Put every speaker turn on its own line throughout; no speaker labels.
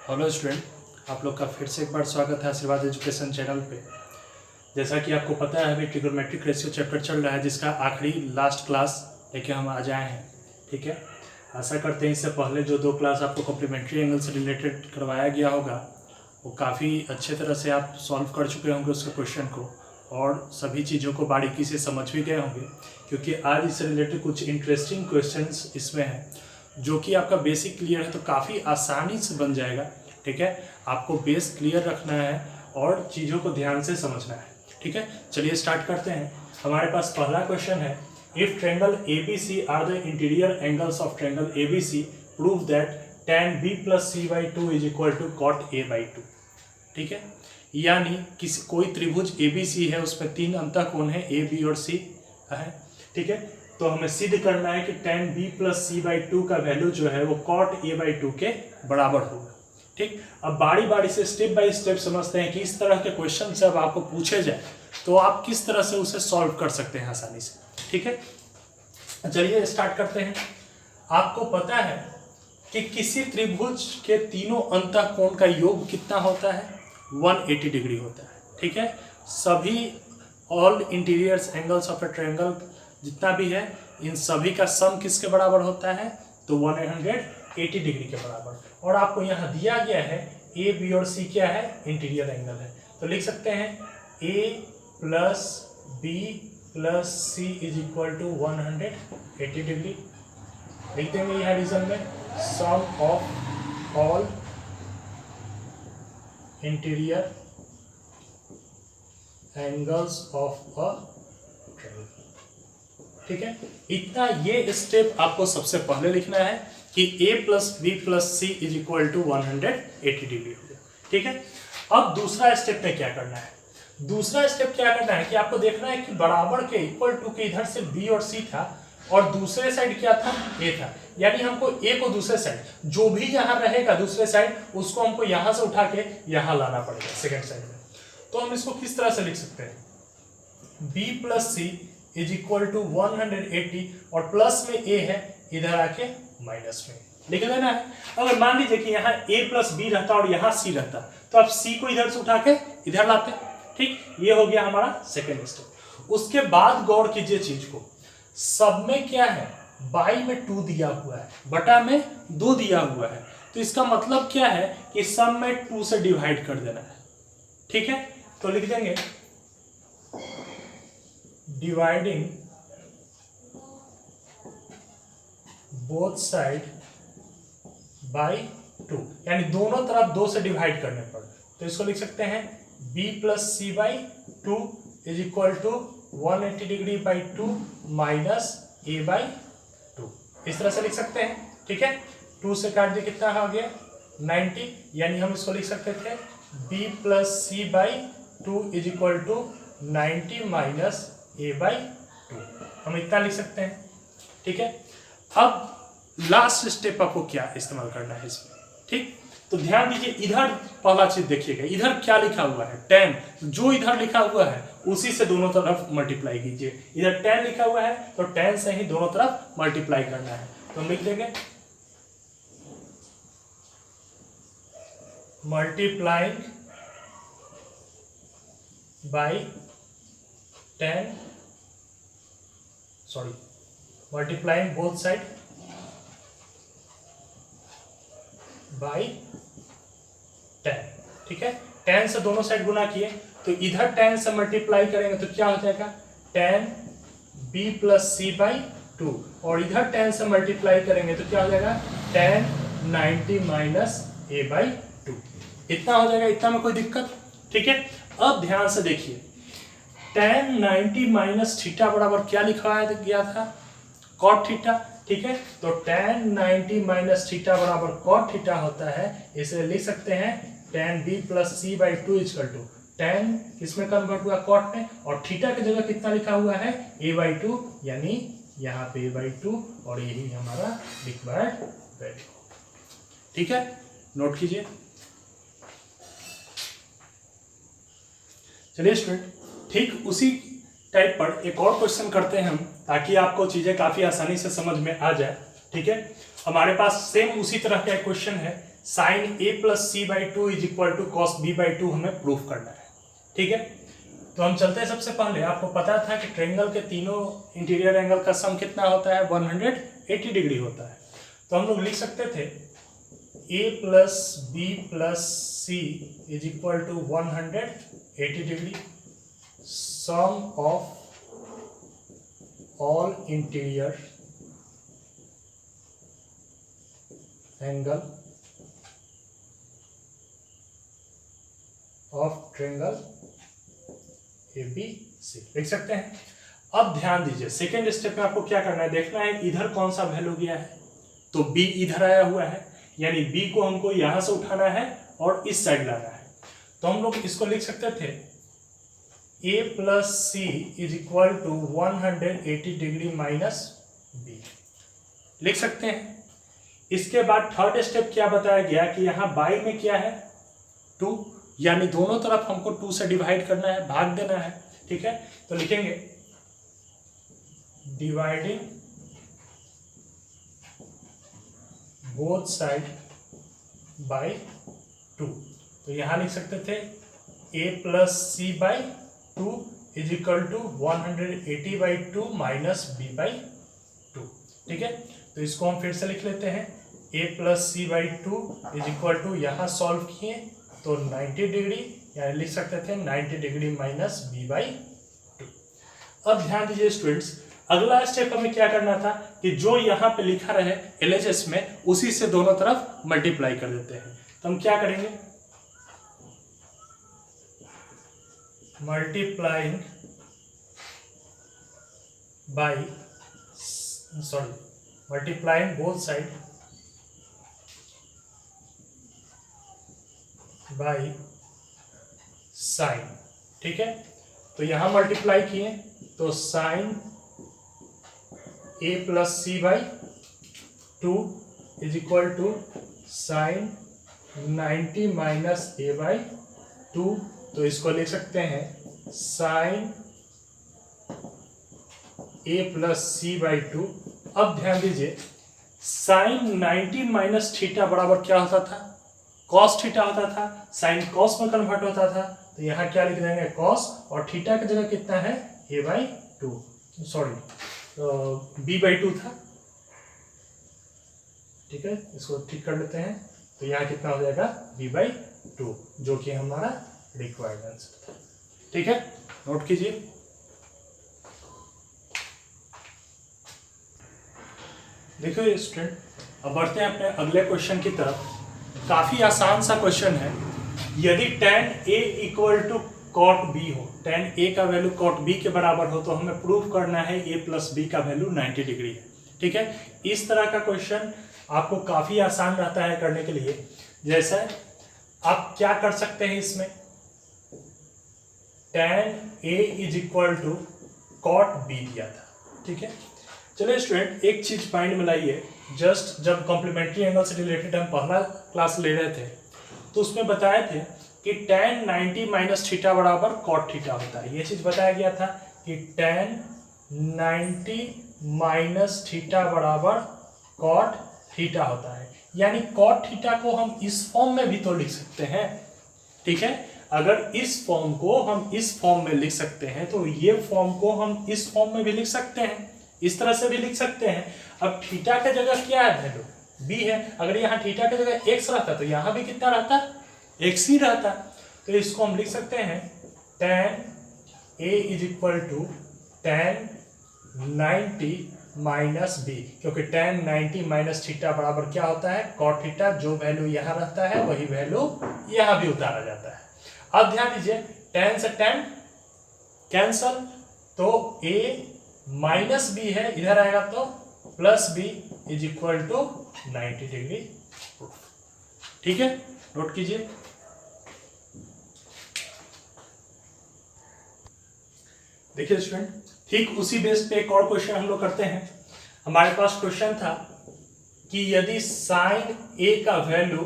Hello student, आप लोग का फिर से एक बार स्वागत है आशीर्वाद एजुकेशन चैनल पे। जैसा कि आपको पता है, अभी ट्रिग्नोमेट्रिक रेशियो चैप्टर चल रहा है, जिसका आखिरी लास्ट क्लास लेके हम आ जाए हैं। ठीक है, आशा करते हैं इससे पहले जो 2 क्लास आपको कॉम्प्लीमेंट्री एंगल से रिलेटेड करवाया गया होगा वो काफ़ी अच्छे तरह से आप सॉल्व कर चुके होंगे उसके क्वेश्चन को, और सभी चीज़ों को बारीकी से समझ भी गए होंगे, क्योंकि आज इससे रिलेटेड कुछ इंटरेस्टिंग क्वेश्चंस इसमें हैं जो कि आपका बेसिक क्लियर है तो काफ़ी आसानी से बन जाएगा। ठीक है, आपको बेस क्लियर रखना है और चीज़ों को ध्यान से समझना है। ठीक है, चलिए स्टार्ट करते हैं। हमारे पास पहला क्वेश्चन है, if triangle ABC are the interior angles of triangle ABC, prove that tan B + C/2 is equal to cot A/2। ठीक है, यानी किसी कोई त्रिभुज ABC है, उसमें 3 अंतःकोण है A, B और C है। ठीक है, तो हमें सिद्ध करना है कि tan B + C/2 का वैल्यू जो है वो cot A/2 के बराबर होगा। ठीक, अब बारी बारी से स्टेप बाय स्टेप समझते हैं कि इस तरह के क्वेश्चन जब आपको पूछे जाए तो आप किस तरह से उसे सॉल्व कर सकते हैं आसानी से। ठीक है, चलिए स्टार्ट करते हैं। आपको पता है कि किसी त्रिभुज के तीनों अंतःकोण का योग कितना होता है? 180 डिग्री होता है। ठीक है, सभी all interiors angles of A triangle जितना भी है, इन सभी का सम किसके बराबर होता है? तो 180 डिग्री के बराबर। और आपको यहाँ दिया गया है A, B और C क्या है? इंटीरियर एंगल है। तो लिख सकते हैं A + B + C is equal to 180 degree. लिख देंगे यहाँ रीजन में, sum of all interior angles of a triangle. ठीक है, इतना ये स्टेप आपको सबसे पहले लिखना है कि A + B + C is equal to 180 degree हो गया। ठीक है, अब दूसरा स्टेप में क्या करना है? दूसरा स्टेप क्या करना है कि आपको देखना है कि बराबर के इक्वल टू के इधर से B और C था और दूसरे साइड क्या था? A था। यानी हमको A को दूसरे साइड जो भी यहाँ रहेगा दूसरे साइड उसको हमको यहाँ से उठा के यहाँ लाना पड़ेगा सेकेंड साइड में। तो हम इसको किस तरह से लिख सकते हैं? B + C is equal to 180 और प्लस में A है, इधर आके माइनस में लिख देना है। अगर मान लीजिए कि यहाँ A + B रहता और यहाँ C रहता तो आप C को इधर से उठा के इधर लाते। ठीक, ये हो गया हमारा सेकेंड स्टेप। उसके बाद गौर कीजिए चीज को, सब में क्या है? बाई में 2 दिया हुआ है, बटा में 2 दिया हुआ है, तो इसका मतलब क्या है कि सब में 2 से डिवाइड कर देना है। ठीक है, तो लिख देंगे डिवाइडिंग बोथ साइड बाय 2, यानी दोनों तरफ 2 से डिवाइड करने पर। तो इसको लिख सकते हैं B + C/2 is equal to 180 degree by 2 minus A/2, इस तरह से लिख सकते हैं। ठीक है, 2 से काट दिए, कितना हो गया? 90, यानी हम इसको लिख सकते थे B + C/2 is equal to 90 minus A/2, हम इतना लिख सकते हैं। ठीक है, अब लास्ट स्टेप आपको क्या इस्तेमाल करना है इसमें? ठीक, तो ध्यान दीजिए, इधर पहला चीज देखिएगा, इधर क्या लिखा हुआ है? tan। जो इधर लिखा हुआ है उसी से दोनों तरफ मल्टीप्लाई कीजिए। इधर tan लिखा हुआ है तो tan से ही दोनों तरफ मल्टीप्लाई करना है। तो हम लिख देंगे multiplying by tan, sorry, multiplying both side by tan। ठीक है, tan से दोनों साइड गुना किए तो इधर tan से मल्टीप्लाई करेंगे तो क्या हो जाएगा? tan B + C/2, और इधर tan से मल्टीप्लाई करेंगे तो क्या हो जाएगा? tan 90 माइनस A/2, इतना हो जाएगा। इतना में कोई दिक्कत? ठीक है, अब ध्यान से देखिए, tan 90 माइनस थीटा बराबर क्या लिखा गया था? cot theta. ठीक है, तो tan 90 माइनस थीटा बराबर cot थीटा होता है, इसे लिख सकते हैं tan B + C/2 equal to tan किसमें कन्वर्ट हुआ? cot में, और थीटा की जगह कितना लिखा हुआ है? A/2, यानी यहाँ पे A/2, और यही हमारा रिक्वायर्ड वैल्यू। ठीक है, नोट कीजिए। चलिए स्टूडेंट, ठीक उसी टाइप पर एक और क्वेश्चन करते हैं हम, ताकि आपको चीजें काफी आसानी से समझ में आ जाए। ठीक है, हमारे पास सेम उसी तरह का क्वेश्चन है sine A plus C by two is equal to cos B by two हमें प्रूफ करना है। ठीक है, तो हम चलते हैं। सबसे पहले आपको पता था कि ट्रायंगल के तीनों इंटीरियर एंगल का सम कितना होता है, 180 डिग्री होता है। तो हम लोग लिख सकते थे A plus B plus C is equal to 180 degree, sum of all interior angle of triangle ABC लिख सकते हैं। अब ध्यान दीजिए, सेकेंड स्टेप में आपको क्या करना है, देखना है इधर कौन सा वैल्यू गया है। तो B इधर आया हुआ है, यानी B को हमको यहां से उठाना है और इस साइड लाना है। तो हम लोग इसको लिख सकते थे A plus C is equal to 180 degree minus B लिख सकते हैं। इसके बाद थर्ड स्टेप क्या बताया गया कि यहाँ बाई में क्या है 2, यानी दोनों तरफ हमको 2 से डिवाइड करना है, भाग देना है। ठीक है, तो लिखेंगे डिवाइडिंग बोथ साइड बाय 2। तो यहां लिख सकते थे a plus C by 2 is equal to 180 by 2 minus B by 2। ठीक है, तो इसको हम फिर से लिख लेते हैं a plus C by 2 is equal to, यहां सॉल्व किए तो 90 डिग्री, यानी लिख सकते थे 90 डिग्री माइनस बी बाई 2। अब ध्यान दीजिए स्टूडेंट्स, अगला स्टेप हमें क्या करना था कि जो यहाँ पे लिखा रहे LHS में उसी से दोनों तरफ मल्टीप्लाई कर देते हैं। तो हम क्या करेंगे, multiplying both side by sine. ठीक है, तो यहां मल्टीप्लाई किए तो sine A plus C by 2 is equal to sine 90 minus A by 2। तो इसको लिख सकते हैं sine A plus C by 2। अब ध्यान दीजिए, साइन 90 माइनस थीटा बराबर क्या होता था, कॉस थीटा होता था। साइन कॉस में कन्वर्ट होता था, तो यहाँ क्या लिख देंगे कॉस, और थीटा की जगह कितना है a by 2, sorry b by 2 था। ठीक है, इसको ठीक कर लेते हैं। तो यहाँ कितना हो जाएगा b बाई 2, जो कि हमारा रिक्वायर्ड आंसर था। ठीक है, नोट कीजिए। देखिए स्टूडेंट, अब बढ़ते हैं अपने अगले क्वेश्चन की तरफ। काफी आसान सा क्वेश्चन है। यदि tan A equal to cot B हो, tan A का वैल्यू cot B के बराबर हो, तो हमें प्रूफ करना है A प्लस B का वैल्यू 90 डिग्री है। ठीक है, इस तरह का क्वेश्चन आपको काफी आसान रहता है करने के लिए। जैसे आप क्या कर सकते हैं, इसमें tan A is equal to cot B दिया था। ठीक है, चलिए स्टूडेंट एक चीज माइंड में लाइए। जस्ट जब कॉम्प्लीमेंट्री एंगल से रिलेटेड हम पहला क्लास ले रहे थे, तो उसमें बताए थे कि tan 90 माइनस थीटा बराबर cot थीटा होता है। ये चीज बताया गया था कि tan 90 माइनस थीटा बराबर cot थीटा होता है, यानी cot थीटा को हम इस फॉर्म में भी तो लिख सकते हैं। ठीक है, अगर इस फॉर्म को हम इस फॉर्म में लिख सकते हैं, तो ये फॉर्म को हम इस फॉर्म में भी लिख सकते हैं, इस तरह से भी लिख सकते हैं। अब थीटा के जगह क्या है वैल्यू, b है। अगर यहाँ थीटा के जगह x रहता तो यहाँ भी कितना रहता, x ही रहता। तो इसको हम लिख सकते हैं tan A is equal to tan 90 minus b, क्योंकि tan 90 माइनस थीटा बराबर क्या होता है cot थीटा। जो वैल्यू यहाँ रहता है वही वैल्यू यहाँ भी उतारा जाता है। अब ध्यान दीजिए, tan से tan कैंसल, तो a माइनस बी है, इधर आएगा तो plus B is equal to 90 degree proof. ठीक है, नोट कीजिए। देखिए स्टूडेंट, ठीक उसी बेस पे एक और क्वेश्चन हम लोग करते हैं। हमारे पास क्वेश्चन था कि यदि साइन ए का वैल्यू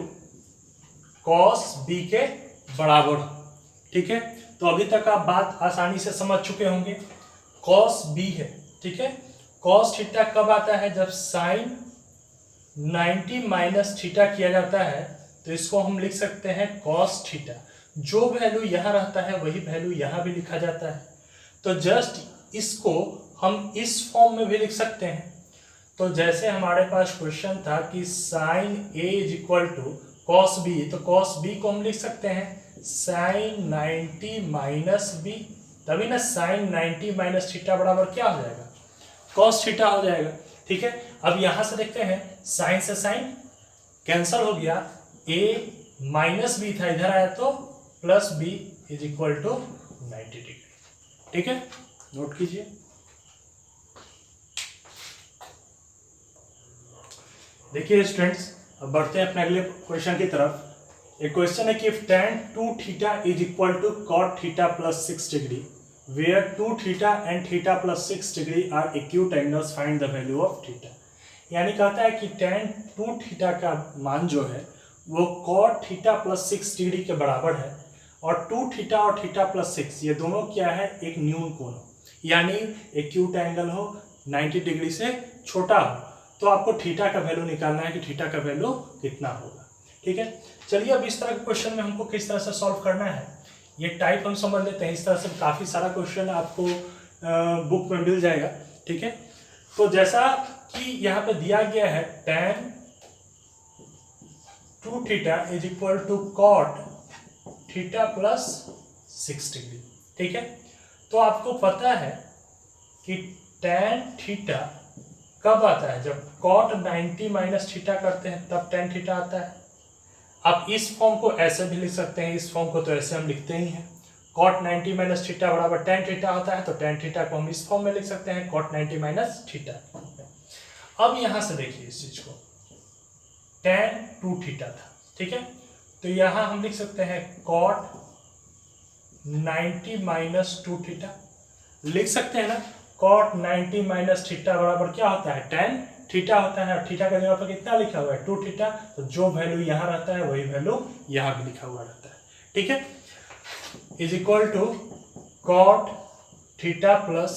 कॉस बी के बराबर हो। ठीक है, तो अभी तक आप बात आसानी से समझ चुके होंगे। कॉस बी है, ठीक है, कॉस थीटा कब आता है, जब साइन 90 माइनस थीटा किया जाता है तो इसको हम लिख सकते हैं कॉस थीटा। जो वैल्यू यहाँ रहता है वही वैल्यू यहाँ भी लिखा जाता है। तो जस्ट इसको हम इस फॉर्म में भी लिख सकते हैं। तो जैसे हमारे पास क्वेश्चन था कि sine A is equal to cos B, तो कॉस बी को हम लिख सकते हैं साइन 90 माइनस बी, तभी ना साइन 90 माइनस थीटा बराबर क्या हो जाएगा, कॉस थीटा हो जाएगा। ठीक है, अब यहां से देखते हैं, साइन से साइन कैंसल हो गया, ए माइनस बी था इधर आया तो plus B is equal to 90 degree. ठीक है, नोट कीजिए। देखिए स्टूडेंट्स, अब बढ़ते हैं अपने अगले क्वेश्चन की तरफ। एक क्वेश्चन है कि if tan 2 theta is equal to cot theta plus 6 degree where 2 theta and theta plus 6 degree are acute angles, find the value of theta. यानी कहता है कि tan 2 थीटा का मान जो है वो cot थीटा प्लस 6 डिग्री के बराबर है, और 2 थीटा और थीटा प्लस 6 ये दोनों क्या है, एक न्यून कोण हो, यानी एक्यूट एंगल हो, 90 डिग्री से छोटा हो। तो आपको थीटा का वैल्यू निकालना है कि थीटा का वैल्यू कितना होगा। ठीक है, चलिए अब इस तरह के क्वेश्चन में हमको किस तरह से सॉल्व करना है ये टाइप हम समझ लेते हैं। इस तरह से काफ़ी सारा क्वेश्चन आपको बुक में मिल जाएगा। ठीक है, तो जैसा कि यहाँ पे दिया गया है tan 2 theta is equal to cot theta plus 6 degree. ठीक है, तो आपको पता है कि tan थीटा कब आता है, जब cot 90 माइनस थीटा करते हैं तब tan थीटा आता है। आप इस फॉर्म को ऐसे भी लिख सकते हैं, इस फॉर्म को तो ऐसे हम लिखते ही हैं, cot 90 माइनस थीटा बराबर tan थीटा होता है, तो tan थीटा को हम इस फॉर्म में लिख सकते हैं cot 90 माइनस थीटा। अब यहां से देखिए इस चीज को, tan 2 थीटा था। ठीक है, तो यहां हम लिख सकते हैं cot 90 माइनस 2 थीटा, लिख सकते हैं ना। cot 90 माइनस थीटा बराबर क्या होता है, tan थीटा होता है, और थीटा का जगह पर कितना लिखा हुआ है, 2 थीटा, तो जो वैल्यू यहाँ रहता है वही वैल्यू यहाँ भी लिखा हुआ रहता है। ठीक है, is equal to cot theta plus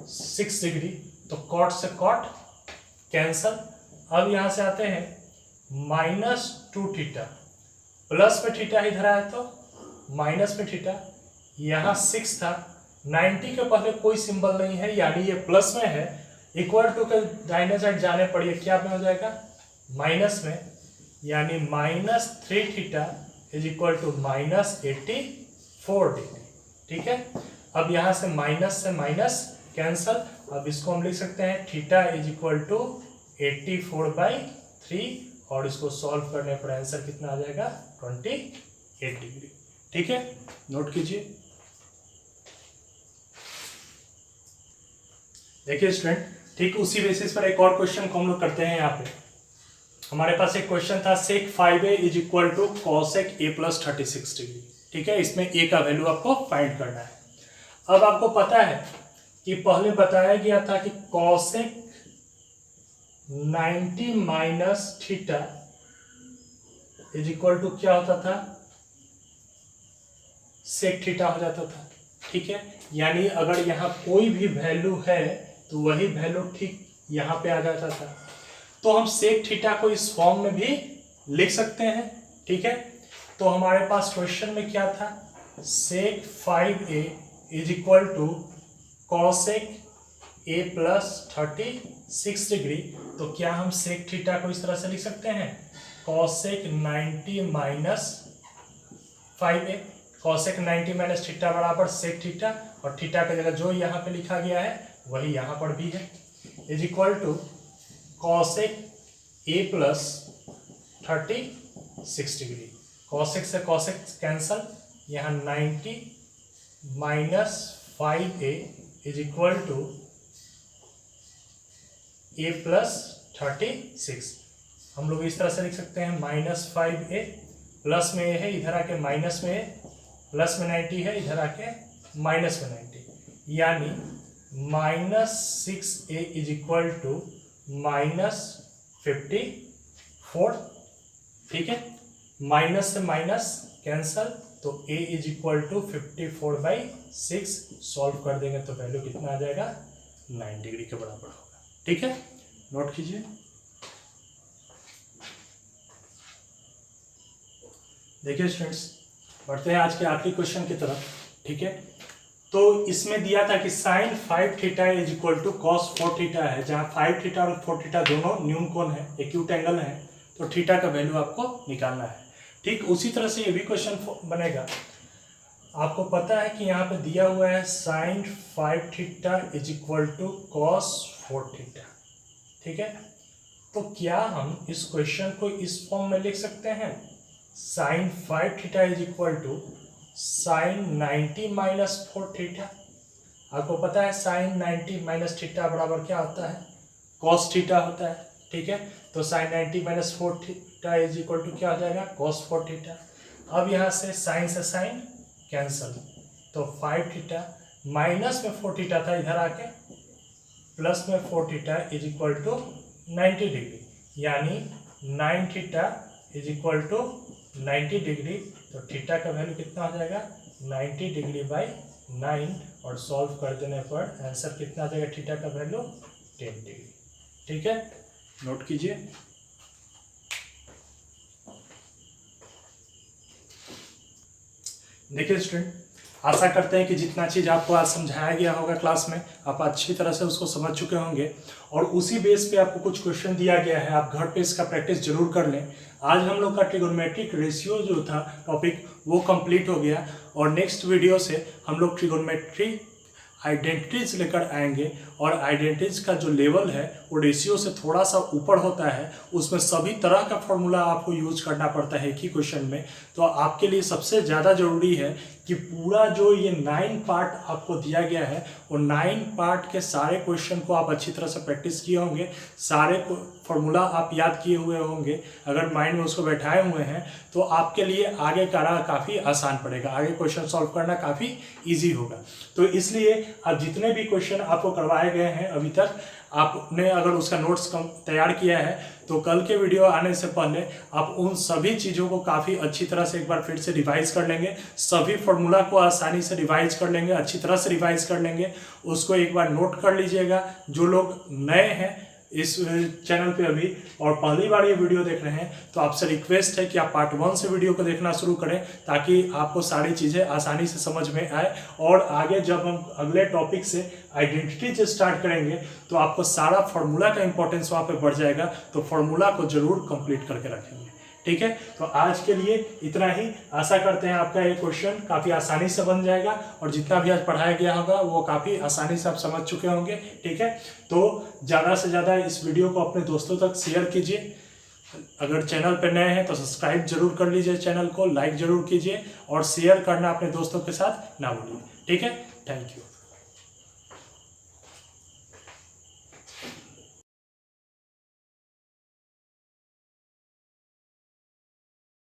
6 degree, तो cot से cot कैंसल। अब यहाँ से आते हैं माइनस 2 थीटा, प्लस में थीटा इधर आया तो माइनस में थीटा, यहाँ 6 था, 90 के पहले कोई सिंबल नहीं है यानी ये प्लस में है, इक्वल टू के दाहिने साइड जाने पर ये क्या में हो जाएगा, माइनस में, यानी minus 3 theta is equal to minus 84 degree. ठीक है, अब यहाँ से माइनस कैंसल। अब इसको हम लिख सकते हैं थीटा इज इक्वल टू 84/3, और इसको सॉल्व करने पर आंसर कितना आ जाएगा, 28 डिग्री। ठीक है, नोट कीजिए। देखिए स्टूडेंट, ठीक उसी बेसिस पर एक और क्वेश्चन को हम लोग करते हैं। यहाँ पे हमारे पास एक क्वेश्चन था sec 5a is equal to cosec a plus 36 degree. ठीक है, इसमें a का वैल्यू आपको फाइंड करना है। अब आपको पता है कि पहले बताया गया था कि cosec 90 minus theta is equal to क्या होता था, sec थीटा हो जाता था। ठीक है, यानी अगर यहाँ कोई भी वैल्यू है तो वही वैल्यू ठीक यहाँ पे आ जाता था। तो हम sec थीटा को इस फॉर्म में भी लिख सकते हैं। ठीक है, तो हमारे पास क्वेश्चन में क्या था, sec 5a is equal to cosec a plus 36 degree. तो क्या हम sec थीटा को इस तरह से लिख सकते हैं, cosec 90 minus 5a, cosec 90 minus theta बराबर sec थीटा, और थीटा की जगह जो यहाँ पे लिखा गया है वही यहाँ पर भी है, is equal to cosec a plus 36 degree. cosec से cosec कैंसल, यहाँ 90 minus 5a is equal to a plus 36। हम लोग इस तरह से लिख सकते हैं माइनस 5a, प्लस में a है इधर आके माइनस में a, प्लस में 90 है इधर आके माइनस में 90, यानी minus 6a is equal to minus 54। ठीक है, माइनस से माइनस कैंसल, तो a is equal to 54/6, solve कर देंगे तो वैल्यू कितना आ जाएगा, 9 डिग्री के बराबर होगा। ठीक है, नोट कीजिए। देखिए स्टूडेंट्स, बढ़ते हैं आज के आखिरी क्वेश्चन की तरफ। ठीक है, तो इसमें दिया था कि sine 5 theta is equal to cos 4 theta है, जहाँ 5 थीटा और 4 थीटा दोनों न्यून कोण है, एक्यूट एंगल है, तो थीटा का वैल्यू आपको निकालना है। ठीक उसी तरह से ये भी क्वेश्चन बनेगा। आपको पता है कि यहाँ पे दिया हुआ है sine 5 theta is equal to cos 4 theta. ठीक है, तो क्या हम इस क्वेश्चन को इस फॉर्म में लिख सकते हैं, sine 5 theta is equal to sine 90 minus 4 theta. आपको पता है साइन 90 माइनस थीटा बराबर क्या होता है, कॉस थीटा होता है। ठीक है, तो sine 90 minus 4 theta is equal to क्या हो जाएगा, कॉस 4 थीटा। अब यहाँ से साइन कैंसल, तो 5 थीटा माइनस में 4 थीटा था, इधर आके प्लस में 4 theta is equal to 90 degree, यानी 9 theta is equal to 90 degree. तो थीटा का वैल्यू कितना हो जाएगा, 90 डिग्री बाई 9, और सॉल्व कर देने पर आंसर कितना आ जाएगा, थीटा का वैल्यू 10 डिग्री। ठीक है, नोट कीजिए। देखिए स्टूडेंट, आशा करते हैं कि जितना चीज़ आपको आज समझाया गया होगा क्लास में, आप अच्छी तरह से उसको समझ चुके होंगे, और उसी बेस पे आपको कुछ क्वेश्चन दिया गया है, आप घर पे इसका प्रैक्टिस जरूर कर लें। आज हम लोग का ट्रिगोनोमेट्रिक रेशियो जो था टॉपिक, वो कंप्लीट हो गया, और नेक्स्ट वीडियो से हम लोग ट्रिगोनोमेट्री आइडेंटिटीज लेकर आएंगे, और आइडेंटिटीज का जो लेवल है वो रेशियो से थोड़ा सा ऊपर होता है, उसमें सभी तरह का फॉर्मूला आपको यूज करना पड़ता है एक ही क्वेश्चन में। तो आपके लिए सबसे ज़्यादा जरूरी है कि पूरा जो ये 9 पार्ट आपको दिया गया है, वो 9 पार्ट के सारे क्वेश्चन को आप अच्छी तरह से प्रैक्टिस किए होंगे, सारे फॉर्मूला आप याद किए हुए होंगे। अगर माइंड में उसको बैठाए हुए हैं तो आपके लिए आगे का राह काफ़ी आसान पड़ेगा, आगे क्वेश्चन सॉल्व करना काफ़ी ईजी होगा। तो इसलिए अब जितने भी क्वेश्चन आपको करवाए गए हैं अभी तक, आपने अगर उसका नोट्स तैयार किया है, तो कल के वीडियो आने से पहले आप उन सभी चीज़ों को काफ़ी अच्छी तरह से एक बार फिर से रिवाइज कर लेंगे, सभी फॉर्मूला को आसानी से रिवाइज कर लेंगे, अच्छी तरह से रिवाइज कर लेंगे, उसको एक बार नोट कर लीजिएगा। जो लोग नए हैं इस चैनल पे अभी और पहली बार ये वीडियो देख रहे हैं, तो आपसे रिक्वेस्ट है कि आप पार्ट 1 से वीडियो को देखना शुरू करें, ताकि आपको सारी चीज़ें आसानी से समझ में आए, और आगे जब हम अगले टॉपिक से आइडेंटिटी से स्टार्ट करेंगे तो आपको सारा फार्मूला का इंपॉर्टेंस वहाँ पे बढ़ जाएगा, तो फार्मूला को जरूर कंप्लीट करके रखेंगे। ठीक है, तो आज के लिए इतना ही। आशा करते हैं आपका ये क्वेश्चन काफ़ी आसानी से बन जाएगा, और जितना भी आज पढ़ाया गया होगा वो काफ़ी आसानी से आप समझ चुके होंगे। ठीक है, तो ज़्यादा से ज़्यादा इस वीडियो को अपने दोस्तों तक शेयर कीजिए। अगर चैनल पर नए हैं तो सब्सक्राइब जरूर कर लीजिए, चैनल को लाइक जरूर कीजिए, और शेयर करना अपने दोस्तों के साथ ना भूलिए। ठीक है, थैंक यू।